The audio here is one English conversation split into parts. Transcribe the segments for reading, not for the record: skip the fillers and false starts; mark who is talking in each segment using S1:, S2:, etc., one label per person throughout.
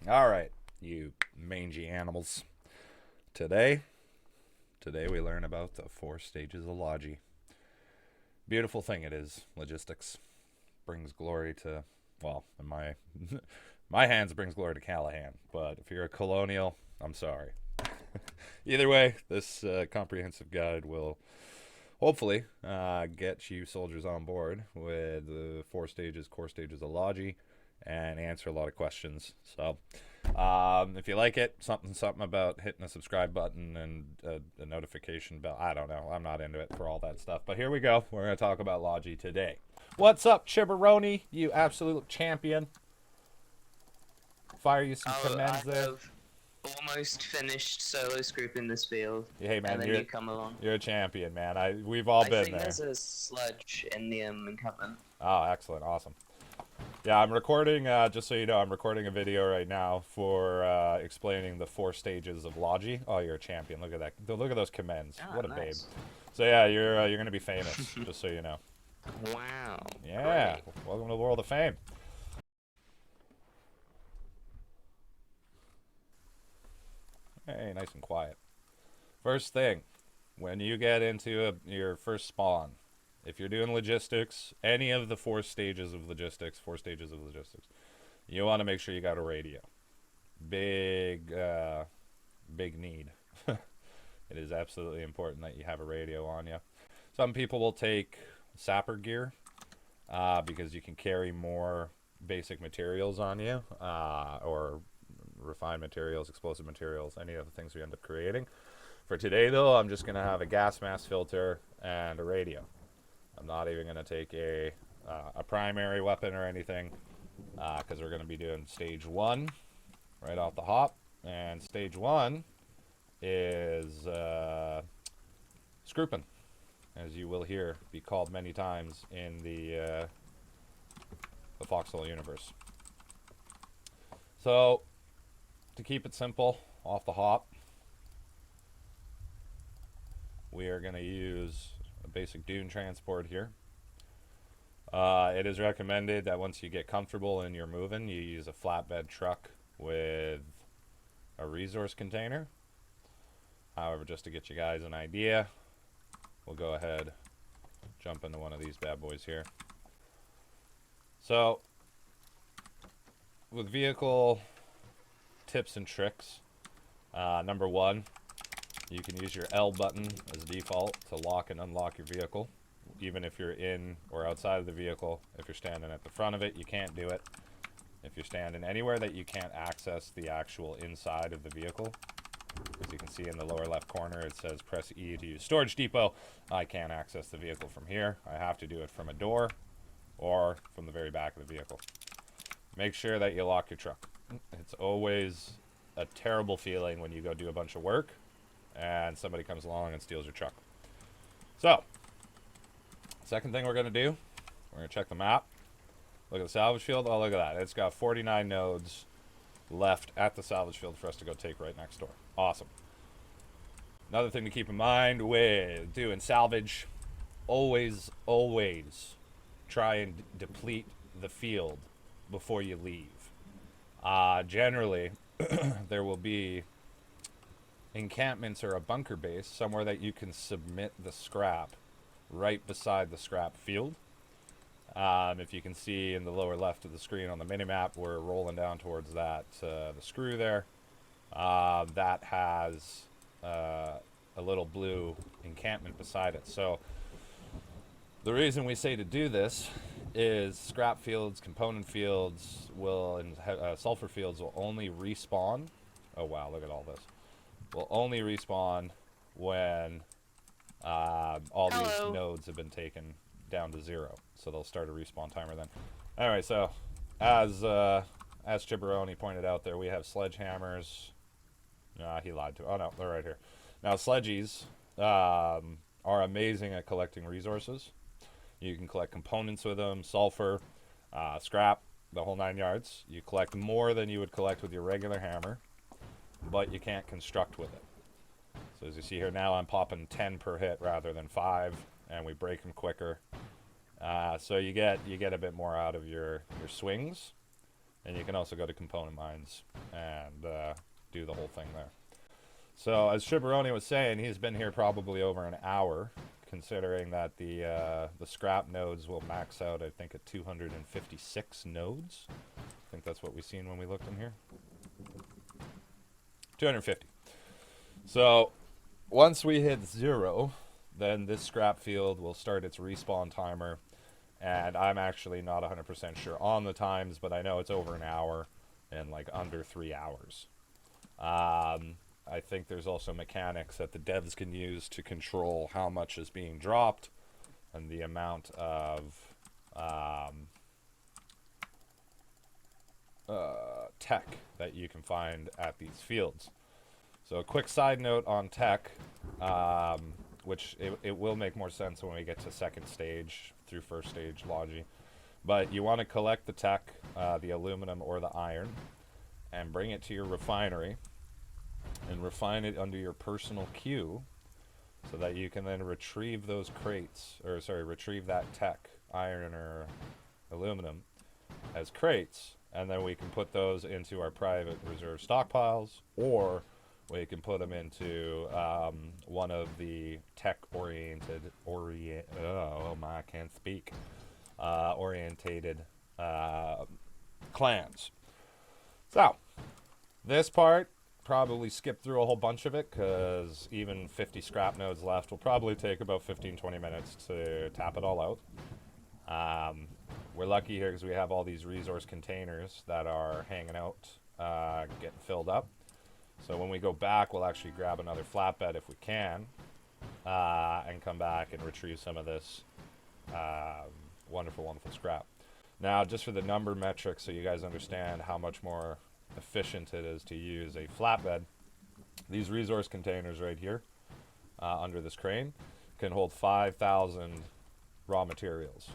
S1: All right, you mangy animals. Today, today we learn about the 4 stages of Logi. Beautiful thing it is. Logistics brings glory to, well, in my my hands brings glory to Callahan. But if you're a colonial, I'm sorry. Either way, this comprehensive guide will hopefully get you soldiers on board with the 4 stages, core stages of Logi, and answer a lot of questions. So if you like it, something about hitting the subscribe button and a notification bell. I don't know. I'm not into it for all that stuff. But here we go. We're going to talk about Logi today. What's up, Chibaroni? You absolute champion. Fire you some
S2: Oh,
S1: commends
S2: I
S1: there.
S2: have almost finished solo scooping this field,
S1: Hey man,
S2: and then you come along.
S1: you're a champion, man. We've all
S2: I
S1: been
S2: think
S1: there.
S2: there's a sludge in the encampment.
S1: Oh, excellent, awesome. Yeah, I'm recording. Just so you know, I'm recording a video right now for explaining the 4 stages of Logi. Oh, you're a champion. Look at that. Look at those commends.
S2: Ah,
S1: What a babe.
S2: nice.
S1: So yeah, you're gonna be famous. Just so you know.
S2: Wow.
S1: Yeah.
S2: Great.
S1: Welcome to the world of fame. Hey, nice and quiet. First thing, when you get into your first spawn, if you're doing logistics, any of the 4 stages of logistics, 4 stages of logistics, you want to make sure you got a radio. Big, big need. It is absolutely important that you have a radio on you. Some people will take sapper gear because you can carry more basic materials on you, or refined materials, explosive materials, any of the things we end up creating. For today, though, I'm just going to have a gas mask filter and a radio. I'm not even going to take a primary weapon or anything because we're going to be doing stage 1 right off the hop. And stage 1 is scrooping, as you will hear be called many times in the Foxhole universe. So, to keep it simple, off the hop, we are going to use a basic dune transport here. It is recommended that once you get comfortable in your moving, you use a flatbed truck with a resource container. However, just to get you guys an idea, we'll go ahead, jump into one of these bad boys here. So, with vehicle tips and tricks, number 1, you can use your L button as default to lock and unlock your vehicle. Even if you're in or outside of the vehicle, if you're standing at the front of it, you can't do it. If you're standing anywhere that you can't access the actual inside of the vehicle, as you can see in the lower left corner, it says press E to use storage depot. I can't access the vehicle from here. I have to do it from a door or from the very back of the vehicle. Make sure that you lock your truck. It's always a terrible feeling when you go do a bunch of work and somebody comes along and steals your truck. So, second thing we're going to do, we're going to check the map. Look at the salvage field. Oh, look at that. It's got 49 nodes left at the salvage field for us to go take right next door. Awesome. Another thing to keep in mind with doing salvage, always try and deplete the field before you leave. Generally, there will be encampments or a bunker base somewhere that you can submit the scrap right beside the scrap field. If you can see in the lower left of the screen on the minimap, we're rolling down towards that the screw there. That has a little blue encampment beside it. So the reason we say to do this is scrap fields, component fields and sulfur fields will only respawn. Oh wow, look at all this. Will only respawn when all these nodes have been taken down to 0. So they'll start a respawn timer then. Alright, so as Chibaroni pointed out there, we have sledgehammers. He lied to. Oh no, they're right here. Now sledgies are amazing at collecting resources. You can collect components with them, sulfur, scrap, the whole 9 yards. You collect more than you would collect with your regular hammer, but you can't construct with it. So as you see here now, I'm popping 10 per hit rather than 5, and we break them quicker. So you get a bit more out of your swings. And you can also go to component mines and do the whole thing there. So as Shibaroni was saying, he's been here probably over an hour, considering that the scrap nodes will max out, I think, at 256 nodes. I think that's what we seen when we looked in here. 250. So once we hit 0, then this scrap field will start its respawn timer. And I'm actually not 100% sure on the times, but I know it's over an hour and like under 3 hours. I think there's also mechanics that the devs can use to control how much is being dropped and the amount of tech that you can find at these fields. So a quick side note on tech, which it will make more sense when we get to second stage through first stage Logi. But you want to collect the tech, the aluminum or the iron, and bring it to your refinery and refine it under your personal queue so that you can then retrieve those crates, or sorry, retrieve that tech, iron or aluminum, as crates, and then we can put those into our private reserve stockpiles, or we can put them into one of the tech-oriented, orientated clans. So, this part, probably skip through a whole bunch of it, because even 50 scrap nodes left will probably take about 15-20 minutes to tap it all out. We're lucky here because we have all these resource containers that are hanging out, getting filled up. So when we go back, we'll actually grab another flatbed if we can, and come back and retrieve some of this wonderful, wonderful scrap. Now, just for the number metrics, so you guys understand how much more efficient it is to use a flatbed, these resource containers right here under this crane can hold 5,000 raw materials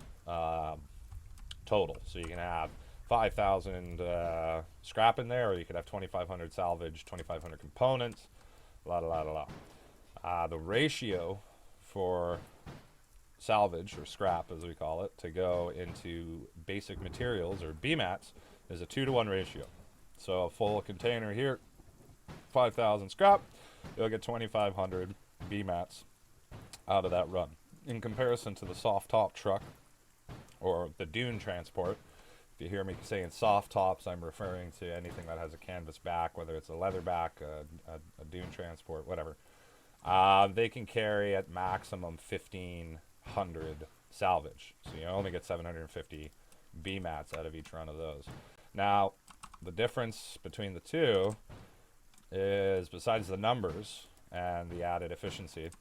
S1: total. So you can have 5,000 scrap in there, or you could have 2,500 salvage, 2,500 components, the ratio for salvage, or scrap as we call it, to go into basic materials, or BMATs, is a 2-to-1 ratio. So a full container here, 5,000 scrap, you'll get 2,500 BMATs out of that run. In comparison to the soft top truck, or the dune transport, if you hear me saying soft tops, I'm referring to anything that has a canvas back, whether it's a leather back, a dune transport, whatever. They can carry at maximum 1,500 salvage. So you only get 750 BMATs out of each run of those. Now, the difference between the two is, besides the numbers and the added efficiency,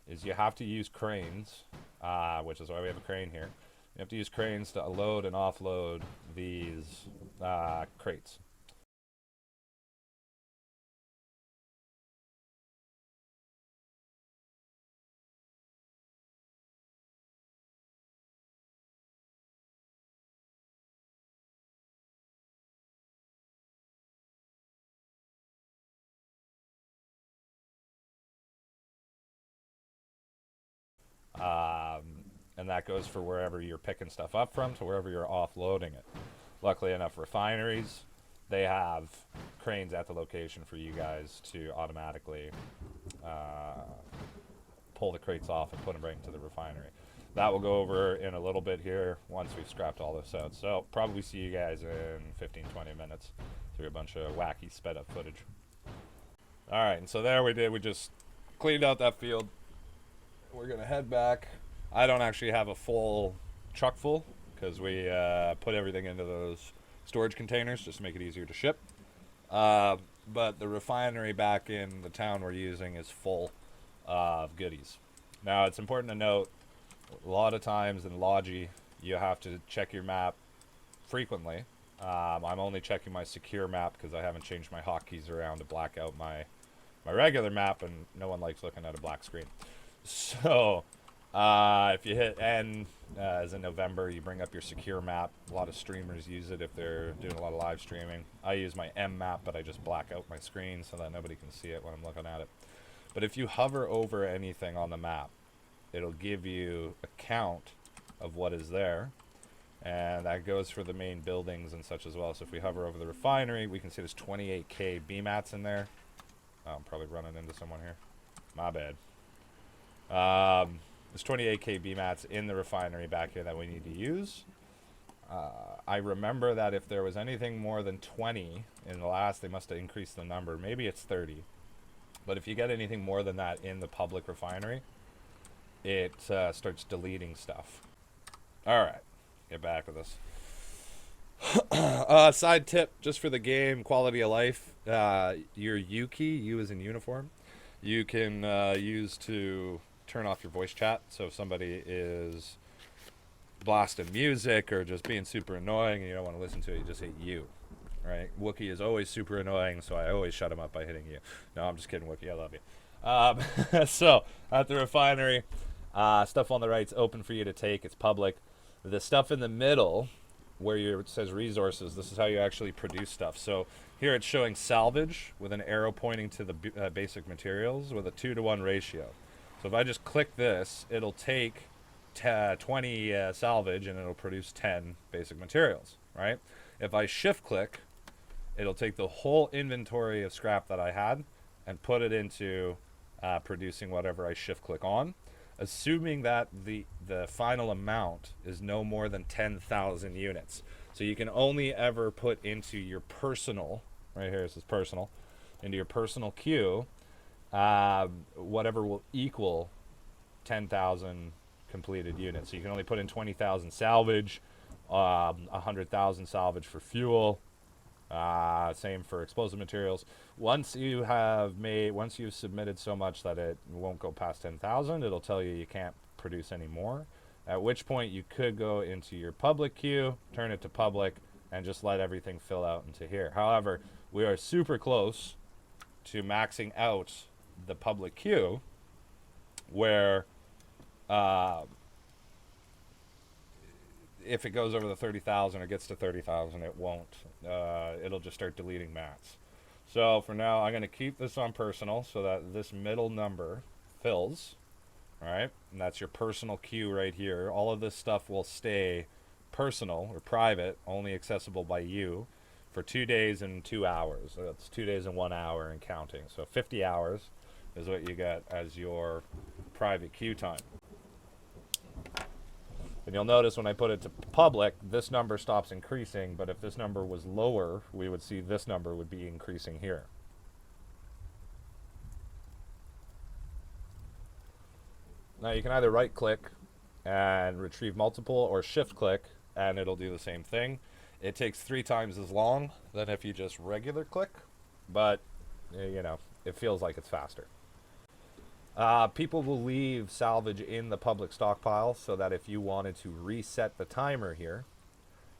S1: is you have to use cranes, which is why we have a crane here. You have to use cranes to load and offload these crates. And that goes for wherever you're picking stuff up from to wherever you're offloading it. Luckily enough, refineries, they have cranes at the location for you guys to automatically pull the crates off and put them right into the refinery. That will go over in a little bit here once we've scrapped all this out. So probably see you guys in 15-20 minutes through a bunch of wacky sped up footage. Alright, and so there we just cleaned out that field. We're going to head back. I don't actually have a full truck full because we put everything into those storage containers just to make it easier to ship. But the refinery back in the town we're using is full of goodies. Now, it's important to note, a lot of times in Logi, you have to check your map frequently. I'm only checking my secure map because I haven't changed my hotkeys around to black out my regular map, and no one likes looking at a black screen. So, if you hit N, as in November, you bring up your secure map. A lot of streamers use it if they're doing a lot of live streaming. I use my M map, but I just black out my screen so that nobody can see it when I'm looking at it. But if you hover over anything on the map, it'll give you a count of what is there. And that goes for the main buildings and such as well. So if we hover over the refinery, we can see there's 28k BMATs in there. Oh, I'm probably running into someone here. My bad. There's 28k BMATs in the refinery back here that we need to use. I remember that if there was anything more than 20 in the last, they must have increased the number. Maybe it's 30. But if you get anything more than that in the public refinery, it starts deleting stuff. All right, get back to this. Side tip, just for the game, quality of life. Your U key, U is in uniform, you can use to turn off your voice chat. So if somebody is blasting music or just being super annoying and you don't want to listen to it, you just hit U. Right? Wookiee is always super annoying, so I always shut him up by hitting U. No, I'm just kidding, Wookiee. I love you. So at the refinery, stuff on the right's open for you to take. It's public. The stuff in the middle, where it says resources, this is how you actually produce stuff. So here it's showing salvage with an arrow pointing to the basic materials with a 2-to-1 ratio. So if I just click this, it'll take 20 salvage and it'll produce 10 basic materials, right? If I shift click, it'll take the whole inventory of scrap that I had and put it into producing whatever I shift click on, assuming that the final amount is no more than 10,000 units. So you can only ever put into your personal, right here it says personal, into your personal queue, whatever will equal 10,000 completed units. So you can only put in 20,000 salvage, 100,000 salvage for fuel, same for explosive materials. Once you've submitted so much that it won't go past 10,000, it'll tell you can't produce any more. At which point you could go into your public queue, turn it to public, and just let everything fill out into here. However, we are super close to maxing out the public queue, where if it goes over the 30,000 or gets to 30,000, it won't. It'll just start deleting mats. So for now, I'm going to keep this on personal so that this middle number fills. All right, and that's your personal queue right here. All of this stuff will stay personal or private, only accessible by you for 2 days and 2 hours. So that's 2 days and 1 hour and counting. So 50 hours is what you get as your private queue time. And you'll notice when I put it to public, this number stops increasing, but if this number was lower, we would see this number would be increasing here. Now you can either right click and retrieve multiple or shift click and it'll do the same thing. It takes 3 times as long than if you just regular click, but you know, it feels like it's faster. People will leave salvage in the public stockpile so that if you wanted to reset the timer here,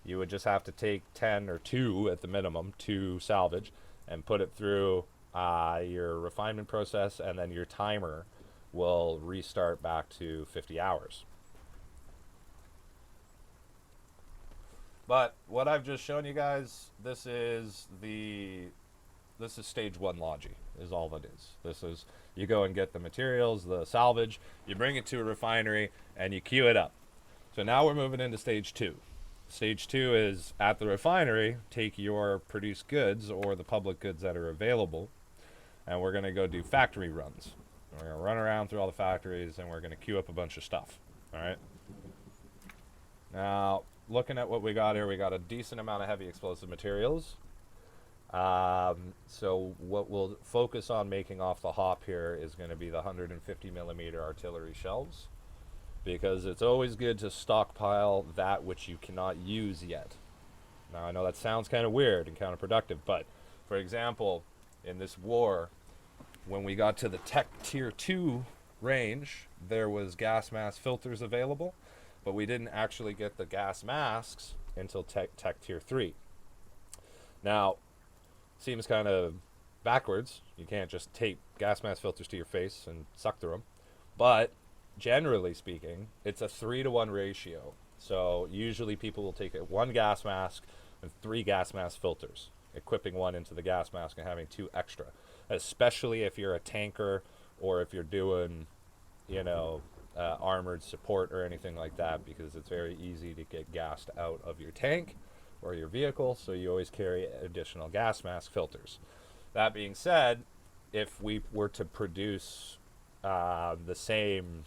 S1: you would just have to take 10 or 2 at the minimum, 2 salvage, and put it through your refinement process, and then your timer will restart back to 50 hours. But what I've just shown you guys, this is stage 1 Logi, is all that is. This is, you go and get the materials, the salvage, you bring it to a refinery, and you queue it up. So now we're moving into stage 2. Stage 2 is at the refinery, take your produced goods or the public goods that are available, and we're going to go do factory runs. We're going to run around through all the factories, and we're going to queue up a bunch of stuff. All right? Now, looking at what we got here, we got a decent amount of heavy explosive materials. So what we'll focus on making off the hop here is going to be the 150 millimeter artillery shells, because it's always good to stockpile that which you cannot use yet. Now I know that sounds kind of weird and counterproductive, but for example, in this war, when we got to the Tech Tier 2 range, there was gas mask filters available, but we didn't actually get the gas masks until Tech Tier 3. Now, seems kind of backwards. You can't just tape gas mask filters to your face and suck through them. But generally speaking, it's a 3-to-1 ratio. So usually people will take 1 gas mask and 3 gas mask filters, equipping 1 into the gas mask and having 2 extra. Especially if you're a tanker or if you're doing, you know, armored support or anything like that, because it's very easy to get gassed out of your tank or your vehicle, so you always carry additional gas mask filters. That being said, if we were to produce at the same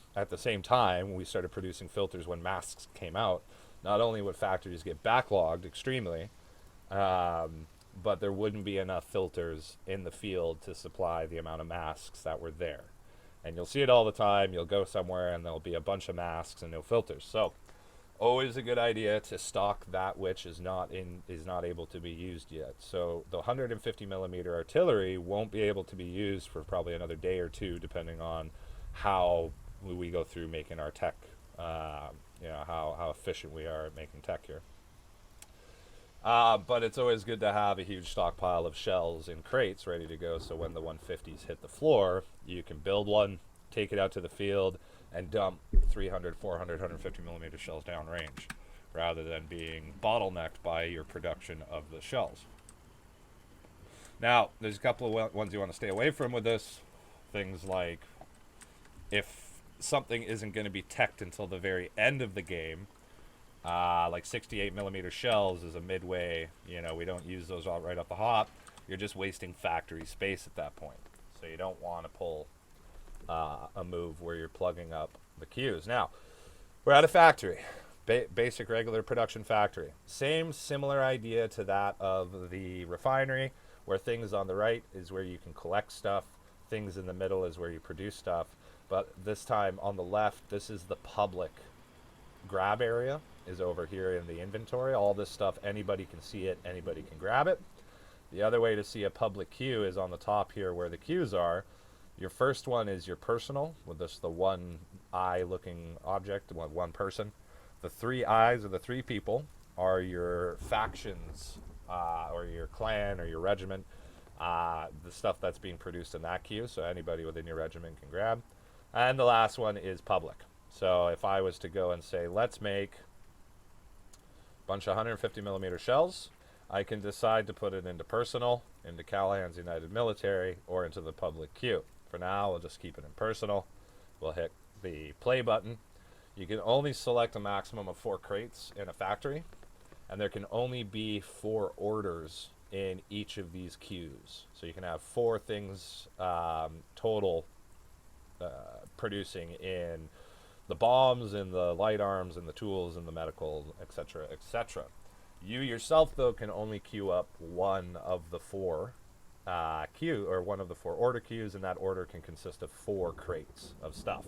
S1: time we started producing filters when masks came out, not only would factories get backlogged extremely, but there wouldn't be enough filters in the field to supply the amount of masks that were there. And you'll see it all the time. You'll go somewhere and there'll be a bunch of masks and no filters. So always a good idea to stock that which is not able to be used yet. So the 150 millimeter artillery won't be able to be used for probably another day or two, depending on how we go through making our tech, how efficient we are at making tech here. But it's always good to have a huge stockpile of shells in crates ready to go, so when the 150s hit the floor, you can build one, take it out to the field, and dump 300, 400, 150 millimeter shells downrange, rather than being bottlenecked by your production of the shells. Now, there's a couple of ones you want to stay away from with this. Things like, if something isn't going to be teched until the very end of the game, like 68 millimeter shells is a midway, we don't use those all right off the hop. You're just wasting factory space at that point. So you don't want to pull a move where you're plugging up the queues. Now, we're at a factory, basic regular production factory. Similar idea to that of the refinery, where things on the right is where you can collect stuff, things in the middle is where you produce stuff. But this time on the left, this is the public grab area, is over here in the inventory. All this stuff, anybody can see it, anybody can grab it. The other way to see a public queue is on the top here where the queues are. Your first one is your personal, with just the one eye looking object, one person. The three eyes, or the three people, are your factions, or your clan or your regiment, the stuff that's being produced in that queue, so anybody within your regiment can grab. And the last one is public. So if I was to go and say, let's make a bunch of 150 millimeter shells, I can decide to put it into personal, into Callahan's United Military, or into the public queue. For now, we'll just keep it in personal. We'll hit the play button. You can only select a maximum of 4 crates in a factory, and there can only be 4 orders in each of these queues. So you can have 4 things total producing in the bombs, and the light arms, and the tools, and the medical, etc., etc. You yourself, though, can only queue up one of the 4 one of the 4 order queues, and that order can consist of 4 crates of stuff.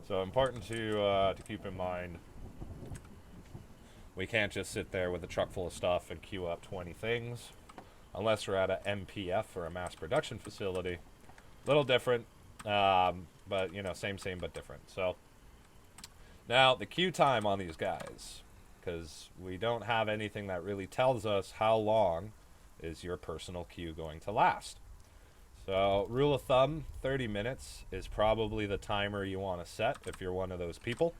S1: So important to keep in mind. We can't just sit there with a truck full of stuff and queue up 20 things, unless we're at a MPF, or a mass production facility. Little different, but same but different. So now the queue time on these guys, because we don't have anything that really tells us how long is your personal queue going to last. So rule of thumb, 30 minutes is probably the timer you want to set if you're one of those people.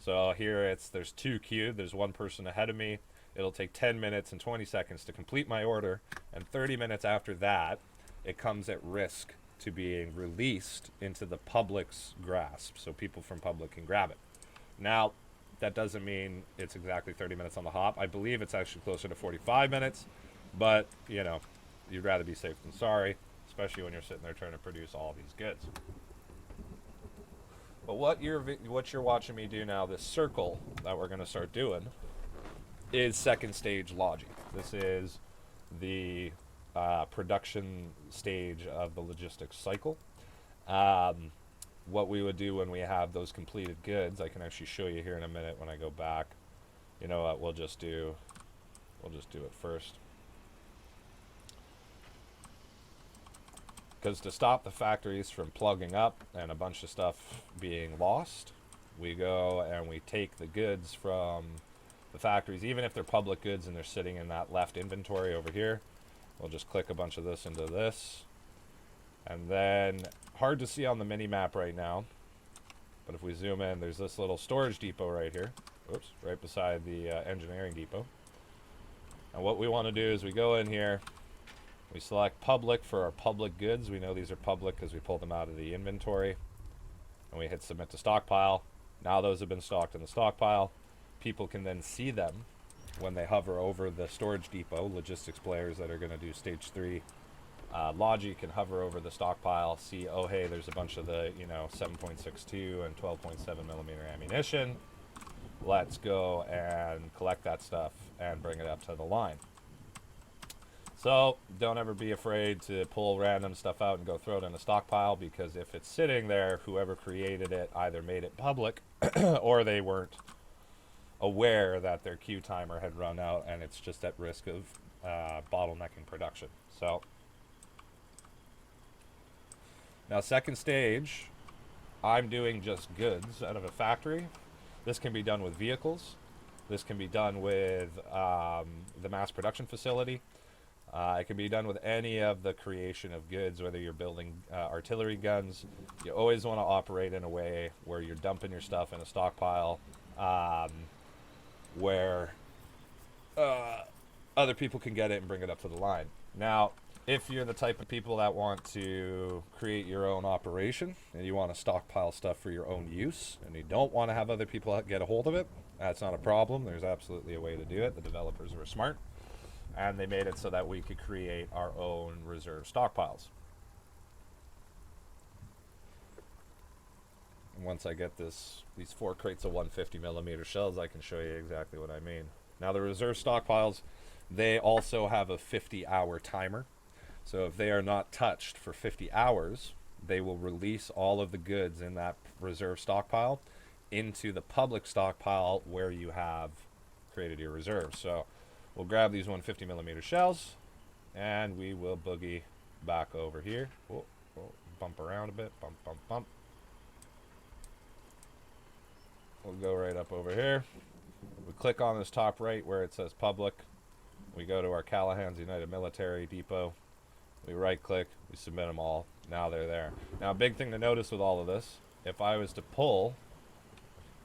S1: So here there's 2 queued, there's 1 person ahead of me. It'll take 10 minutes and 20 seconds to complete my order, and 30 minutes after that, it comes at risk to being released into the public's grasp, so people from public can grab it. Now, that doesn't mean it's exactly 30 minutes on the hop. I believe it's actually closer to 45 minutes, but, you'd rather be safe than sorry, especially when you're sitting there trying to produce all these goods. But what you're watching me do now, this circle that we're going to start doing, is second stage Logi. This is the production stage of the logistics cycle. What we would do when we have those completed goods, I can actually show you here in a minute when I go back. You know what, we'll just do it first. Because to stop the factories from plugging up and a bunch of stuff being lost, we go and we take the goods from the factories, even if they're public goods and they're sitting in that left inventory over here. We'll just click a bunch of this into this. And then, hard to see on the mini map right now, but if we zoom in, there's this little storage depot right here. Oops, right beside the engineering depot. And what we want to do is we go in here, we select public for our public goods. We know these are public because we pulled them out of the inventory. and we hit submit to stockpile. Now those have been stocked in the stockpile. People can then see them when they hover over the storage depot. Logistics players that are going to do stage 3 Logi can hover over the stockpile, see, oh hey, there's a bunch of the 7.62 and 12.7 millimeter ammunition. Let's go and collect that stuff and bring it up to the line. So don't ever be afraid to pull random stuff out and go throw it in a stockpile, because if it's sitting there, whoever created it either made it public or they weren't aware that their queue timer had run out, and it's just at risk of bottlenecking production. So now second stage, I'm doing just goods out of a factory. This can be done with vehicles. This can be done with the mass production facility. It can be done with any of the creation of goods, whether you're building artillery guns. You always want to operate in a way where you're dumping your stuff in a stockpile, where other people can get it and bring it up to the line. Now, if you're the type of people that want to create your own operation and you want to stockpile stuff for your own use and you don't want to have other people get a hold of it, that's not a problem. There's absolutely a way to do it. The developers were smart, and they made it so that we could create our own reserve stockpiles. And once I get these 4 crates of 150 millimeter shells, I can show you exactly what I mean. Now the reserve stockpiles, they also have a 50-hour timer. So if they are not touched for 50 hours, they will release all of the goods in that reserve stockpile into the public stockpile where you have created your reserves. So we'll grab these 150 millimeter shells and we will boogie back over here. Whoa, whoa, bump around a bit, bump, bump, bump. We'll go right up over here. We click on this top right where it says public. We go to our Callahan's United Military Depot. We right click, we submit them all. Now they're there. Now a big thing to notice with all of this, if I was to pull,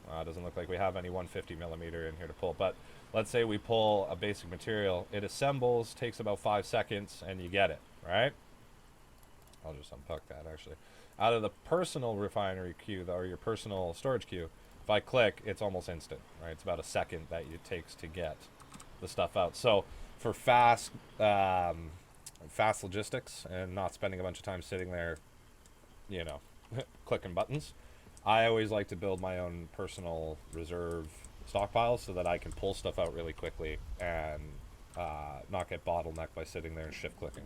S1: it doesn't look like we have any 150 millimeter in here to pull, but let's say we pull a basic material, it assembles, takes about 5 seconds, and you get it, right? I'll just unpuck that actually. Out of the personal refinery queue, or your personal storage queue, if I click, it's almost instant, right? It's about a second that it takes to get the stuff out. So for fast logistics and not spending a bunch of time sitting there, clicking buttons, I always like to build my own personal reserve stockpiles so that I can pull stuff out really quickly and not get bottlenecked by sitting there and shift clicking.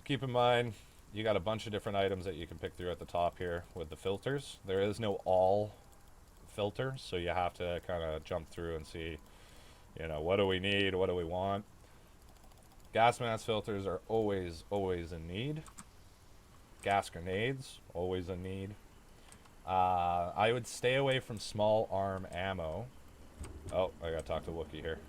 S1: Keep in mind, you got a bunch of different items that you can pick through at the top here with the filters. There is no all filter, so you have to kind of jump through and see, what do we need, what do we want. Gas mask filters are always in need. Gas grenades, always in need. I would stay away from small arm ammo. Oh, I gotta talk to Wookie here.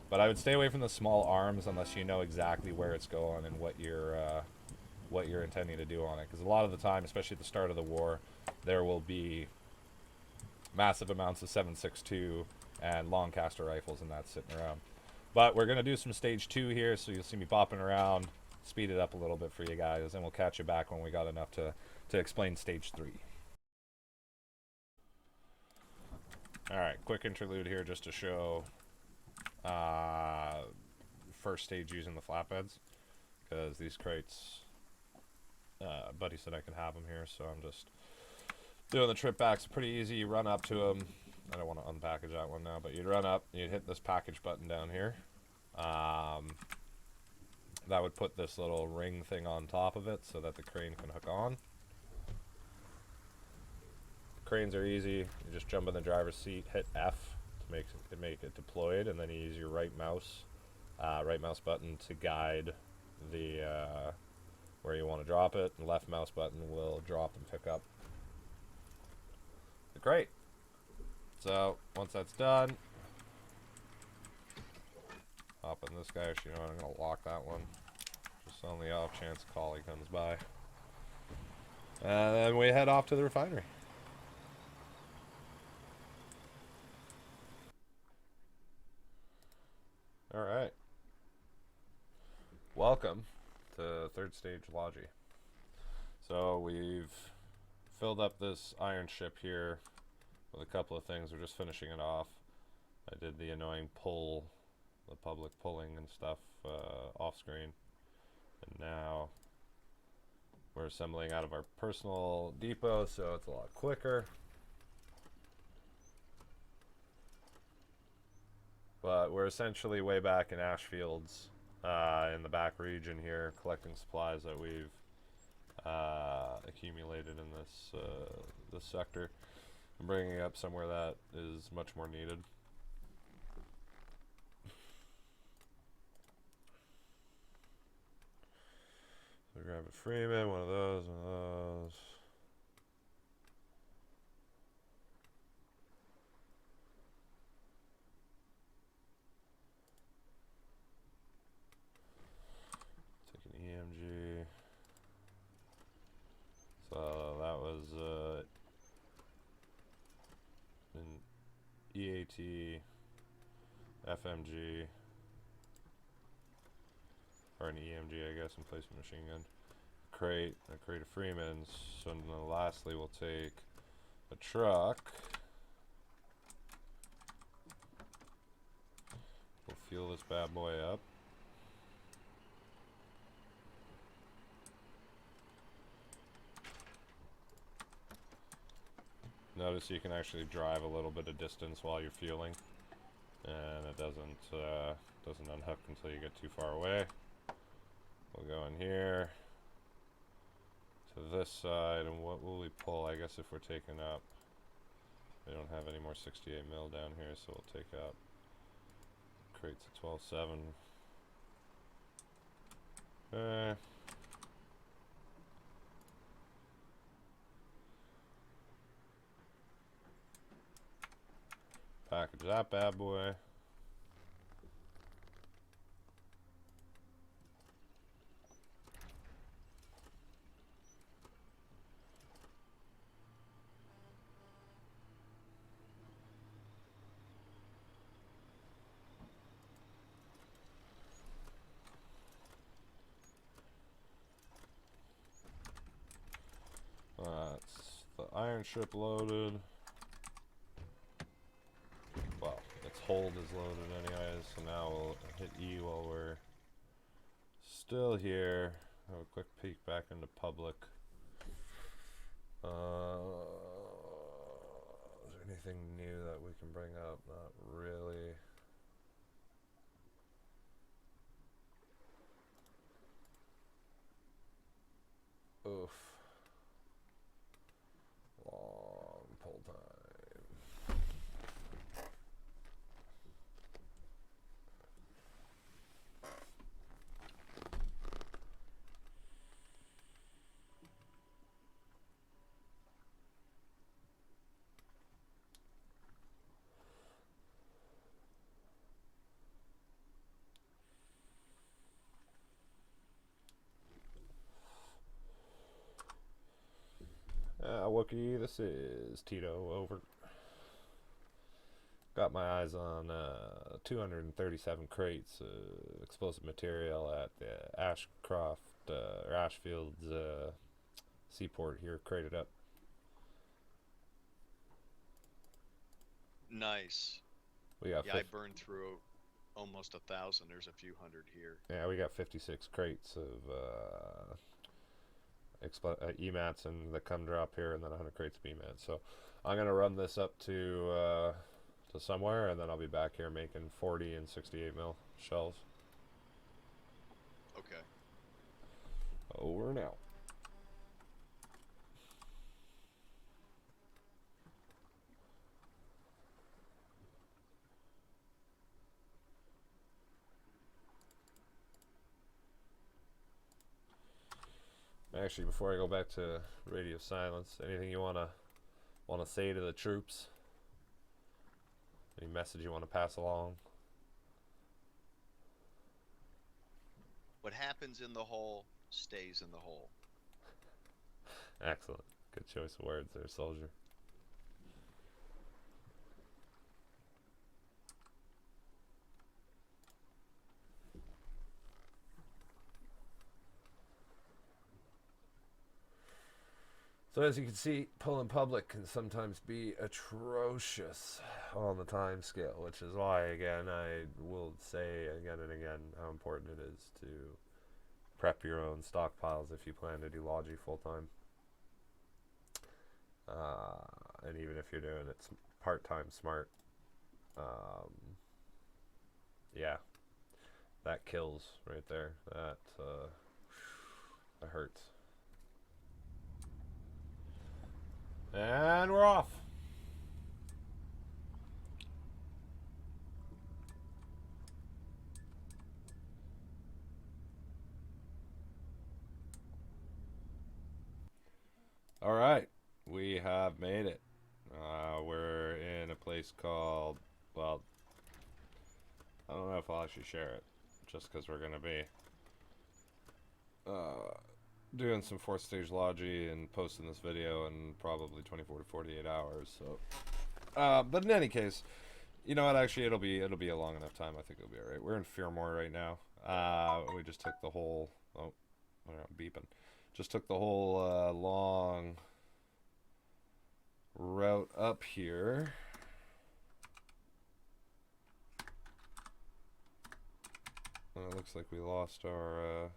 S1: But I would stay away from the small arms unless you know exactly where it's going and what you're intending to do on it. Because a lot of the time, especially at the start of the war, there will be massive amounts of 7.62 and Lancaster rifles and that sitting around. But we're going to do some stage 2 here, so you'll see me bopping around, speed it up a little bit for you guys, and we'll catch you back when we got enough to explain stage 3. Alright, quick interlude here just to show first stage using the flatbeds, because these crates, Buddy said I could have them here, so I'm just doing the trip back. It's pretty easy. You run up to them. I don't want to unpackage that one now, but you'd run up, you'd hit this package button down here. That would put this little ring thing on top of it so that the crane can hook on. Cranes are easy. You just jump in the driver's seat, hit F to make it deployed, and then you use your right mouse button to guide the where you want to drop it, and left mouse button will drop and pick up the crate. So once that's done, hop in this guy. Actually, I'm gonna lock that one just on the off chance Collie comes by, and then we head off to the refinery. Alright. Welcome to third stage Logi. So we've filled up this iron ship here with a couple of things. We're just finishing it off. I did the annoying pull, the public pulling and stuff off screen. And now we're assembling out of our personal depot, so it's a lot quicker. But we're essentially way back in ash fields in the back region here, collecting supplies that we've accumulated in this sector and bringing it up somewhere that is much more needed. So grab a Freeman, one of those, one of those. Take an EMG. So that was an EAT, FMG, or an EMG, I guess, in place of machine gun. A crate of Freemans. So then lastly, we'll take a truck. We'll fuel this bad boy up. Notice you can actually drive a little bit of distance while you're fueling, and it doesn't unhook until you get too far away. We'll go in here to this side, and what will we pull? I guess if we're taking up, we don't have any more 68 mil down here, so we'll take up crates of 12.7. Package that bad boy. That's the iron ship loaded. Well, its hold is loaded anyways, so now we'll hit E while we're still here. Have a quick peek back into public. Is there anything new that we can bring up? Not really. Oof. Long pull time. Wookie, this is Tito, over. Got my eyes on 237 crates of explosive material at the Ashcroft, or Ashfields seaport here, crated up.
S3: Nice.
S1: We got
S3: I burned through almost 1,000. There's a few hundred here.
S1: Yeah, we got 56 crates of EMATs and that come drop here, and then 100 crates of EMATs. So I'm gonna run this up to somewhere, and then I'll be back here making 40 and 68 mil shells.
S3: Okay.
S1: Over and out. Actually, before I go back to radio silence, anything you wanna say to the troops? Any message you want to pass along?
S3: What happens in the hole stays in the hole.
S1: Excellent. Good choice of words there, soldier. So as you can see, pull in public can sometimes be atrocious on the time scale, which is why, again, I will say again and again how important it is to prep your own stockpiles if you plan to do Logi full-time. And even if you're doing it part-time smart, yeah, that kills right there. That hurts. And we're off. All right, we have made it. We're in a place called, well, I don't know if I'll actually share it, just because we're going to be doing some 4th stage Logi and posting this video in probably 24 to 48 hours. So, but in any case, you know what? Actually, it'll be a long enough time. I think it'll be all right. We're in Fearmore right now. We just took the whole. Oh, I'm beeping. Just took the whole long route up here. And it looks like we lost our.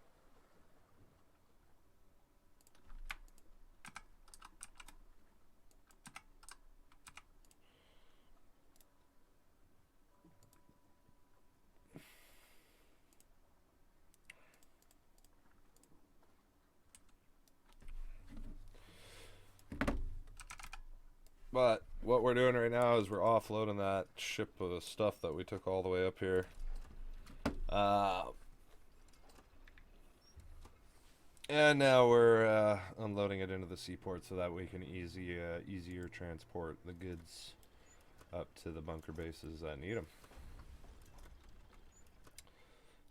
S1: But what we're doing right now is we're offloading that ship of stuff that we took all the way up here. And now we're unloading it into the seaport so that we can easier transport the goods up to the bunker bases that need them.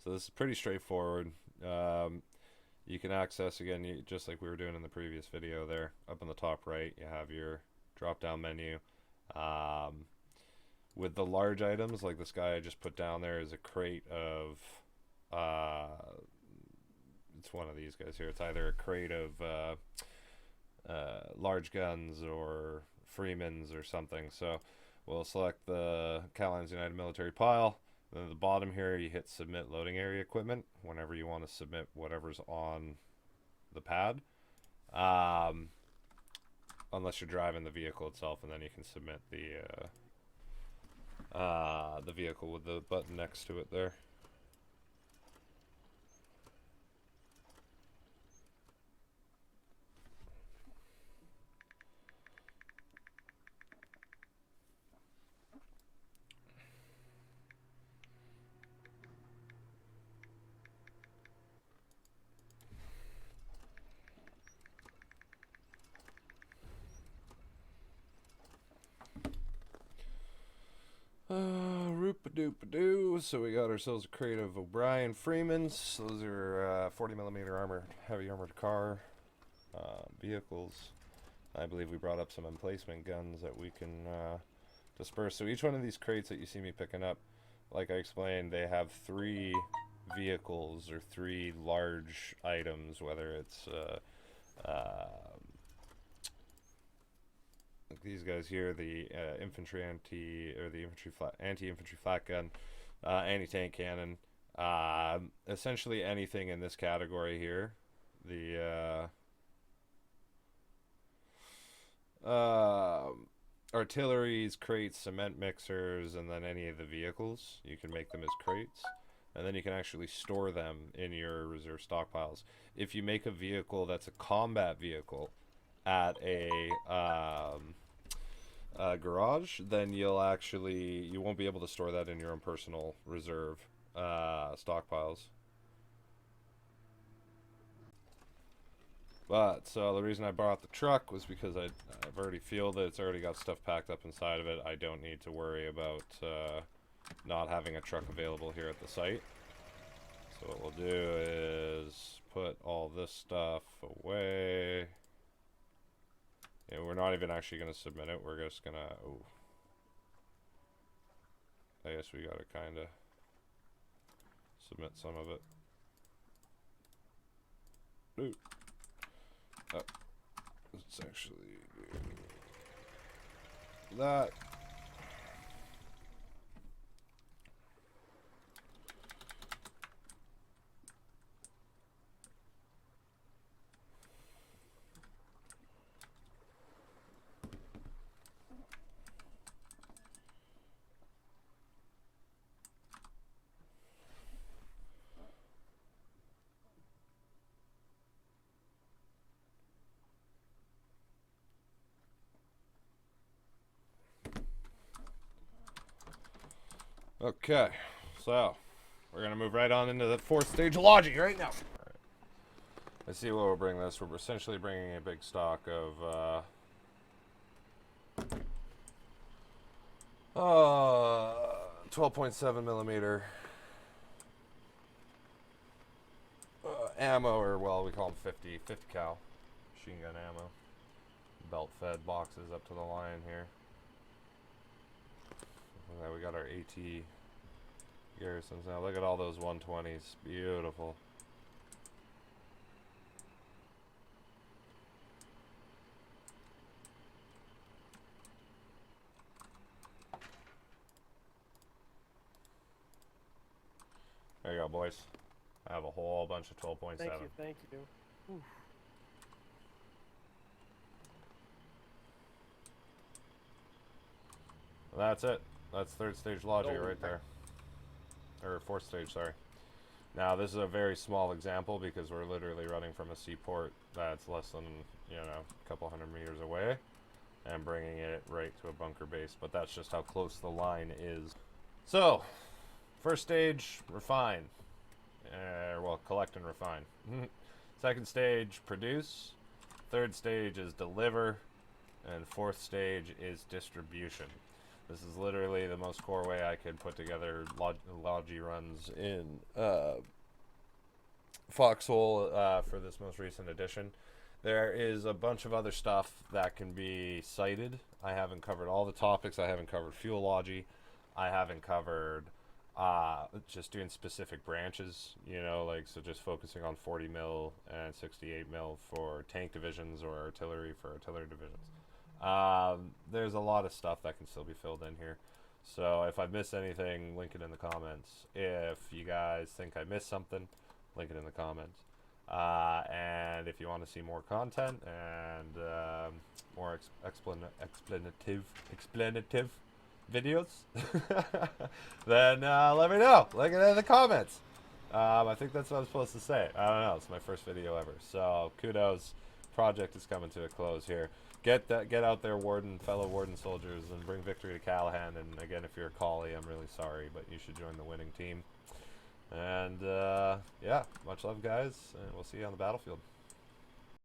S1: So this is pretty straightforward. You can access, again, just like we were doing in the previous video there, up in the top right, you have your drop-down menu. With the large items, like this guy I just put down there, is a crate of, it's one of these guys here. It's either a crate of large guns or Freemans or something. So we'll select the Callahan's United Military Pile. Then at the bottom here, you hit Submit Loading Area Equipment whenever you want to submit whatever's on the pad. Unless you're driving the vehicle itself, and then you can submit the vehicle with the button next to it there. Roop-a-doop-a-doo. So we got ourselves a crate of O'Brien Freemans. Those are 40mm armor, heavy armored car vehicles. I believe we brought up some emplacement guns that we can disperse. So each one of these crates that you see me picking up, like I explained, they have 3 vehicles or 3 large items, whether it's like these guys here, the infantry anti-infantry flat gun, anti-tank cannon, essentially anything in this category here. The artillery's crates, cement mixers, and then any of the vehicles, you can make them as crates, and then you can actually store them in your reserve stockpiles. If you make a vehicle that's a combat vehicle at a garage, then you won't be able to store that in your own personal reserve stockpiles. But so the reason I bought the truck was because I've already feel that it's already got stuff packed up inside of it. I don't need to worry about not having a truck available here at the site. So what we'll do is put all this stuff away. And we're not even actually going to submit it. We're just going to... Oh. I guess we got to kind of submit some of it. Ooh. Oh. Let's actually do that. Okay, so we're gonna move right on into the 4th stage of Logi right now. Alright. Let's see what we'll bring this. We're essentially bringing a big stock of 12.7 millimeter ammo, or well, we call them 50 cal machine gun ammo. Belt fed boxes up to the line here. And then we got our AT Garrisons now. Look at all those 120s. Beautiful. There you go, boys. I have a whole bunch of 12.7.
S4: Thank you. Oof.
S1: That's it. That's 3rd stage Logi
S4: Oh,
S1: right there. Or 4th stage, sorry. Now, this is a very small example because we're literally running from a seaport that's less than, you know, a couple hundred meters away and bringing it right to a bunker base. But that's just how close the line is. So, 1st stage, refine. Well, collect and refine. 2nd stage, produce. 3rd stage is deliver. And 4th stage is distribution. This is literally the most core way I could put together Logi runs in Foxhole for this most recent edition. There is a bunch of other stuff that can be cited. I haven't covered all the topics. I haven't covered fuel Logi. I haven't covered just doing specific branches, you know, like, so just focusing on 40 mil and 68 mil for tank divisions or artillery for artillery divisions. There's a lot of stuff that can still be filled in here. So if I miss anything, link it in the comments. If you guys think I missed something, link it in the comments. And if you want to see more content and more explanative videos, then let me know. Link it in the comments. I think that's what I'm supposed to say. I don't know. It's my first video ever. So kudos. Project is coming to a close here. Get out there, fellow Warden soldiers, and bring victory to Callahan. And again, if you're a collie, I'm really sorry, but you should join the winning team. And yeah, much love, guys, and we'll see you on the battlefield.